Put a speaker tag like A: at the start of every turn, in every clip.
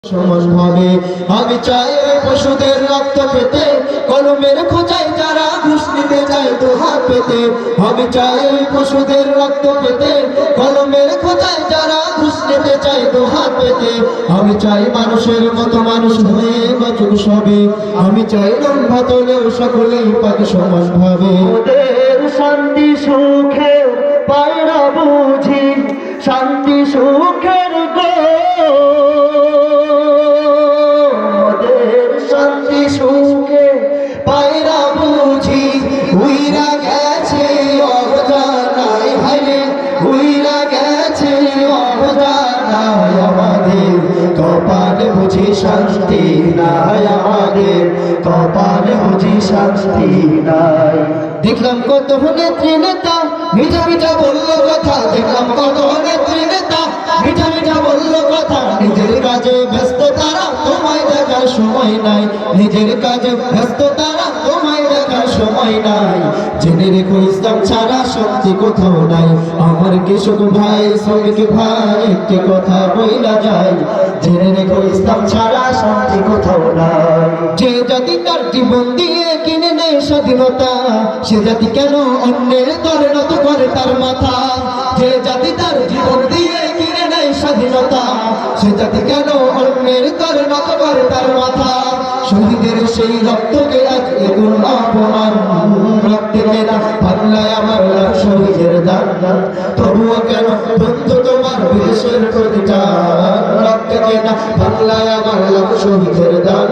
A: সমান ভাবে আমি চাই ওই পশুদের রক্ত পেতে, কলমের খোঁচায় যারা ঘুষ নিতে চায় তো হাত পেতে। আমি চাই ওই পশুদের রক্ত পেতে, কলমের খোঁচায় যারা ঘুষ নিতে চায় তো হাত পেতে। আমি চাই মানুষের মতো মানুষ হয়ে বাঁচুক সবে, আমি চাই লম্বা তোলেও সকলেই পাক সমান ভাবে।
B: ওদের শান্তি সুখে পায়রা বুঝি শান্তি সুখের গো, ওদের শান্তি সুখে
A: পায়রা বুঝি উইরা গেছে অজানায়, হাইরে উইরা গেছে অজানায়। আমাদের কপালে বুঝি শান্তি নাই, আমাদের কপালে বুঝি শান্তি নাই। দেখলাম কত নেত্রী নেতা মিঠা মিঠা বললো কথা, দেখলাম কত নেত্রী নেতা মিঠা মিঠা বললো কথা। নিজের কাজে ব্যস্ত তারা, তোমায় দেখার সময় নাই। নিজের কাজে ব্যস্ত তারা, তোমায় দেখার সময় নাই। জেনে রেখো ইসলাম ছাড়া শক্তি কোথাও নাই। আমার কৃষক ভাই শ্রমিক ভাই একটি কথা বইলা যায়, জেনে রেখো ইসলাম ছাড়া শান্তি কোথাও নাই। যে জাতি তার জীবন দিয়ে কিনে নেয় স্বাধীনতা, সে জাতি কেন অন্যের তরে নত করে তার মাথা। যে জাতি তার জীবন দিয়ে কিনে নেয় স্বাধীনতা, সে জাতি কেন অন্যের তরে নত করে তার মাথা। শহীদের সেই রক্তকে আজ এগুন অপমান, রক্তে কেনা বাংলায় আমার লাখ শহীদের দান। তবুও কেন বন্ধু তোমার বিদেশের প্রতিটা, রক্তে কেনা বাংলায় আমার লাখ শহীদের দান।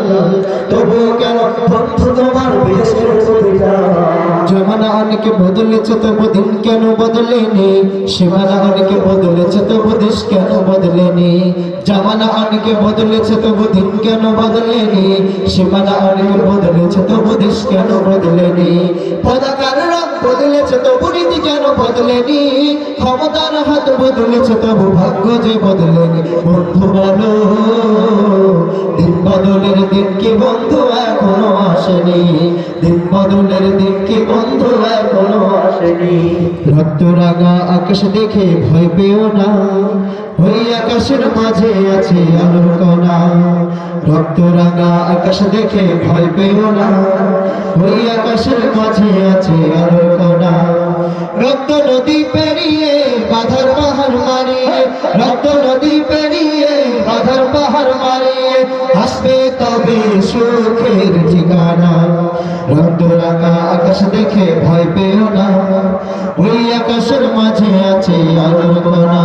A: তবুও কেন বন্ধু তোমার বিদেশের প্রতিটা। জমানা অনেকে বদলেছে তবু দিন কেন বদলেনি, সীমানা অনেকে বদলেছে তবু দেশ কেন বদলেনি। জামানা অনেকে বদলেছে তবু দিন কেন বদলেনি, সীমানা অনেকে বদলেছে তবু দেশ কেন বদলেনি। পতাকার রং বদলেছে তবু নীতি কেন বদলেনি, ক্ষমতার হাত বদলেছে তবু ভাগ্য যে বদলেনি। বন্ধু বলো দিন বদলের দিন কি বন্ধু এখনো আসেনি, দিন বদলের দিন কি বন্ধু এখনো আসেনি। রক্ত রাঙা আকাশ দেখে ভয় পেও না, ওই আকাশের মাঝে আছে আলোর কণা। রক্ত রাঙা আকাশ দেখে ভয় পেও না, ওই আকাশের মাঝে আছে আলোর কণা। রক্ত নদী পেরিয়ে বাধার পাহাড় মারিয়ে, রক্ত নদী পেরিয়ে বাধার পাহাড় মারিয়ে আসবে তবে সুখের ঠিকানা। রক্ত রাঙা আকাশ দেখে ভয় পেও না, ওই আকাশের মাঝে আছে আলোর কণা।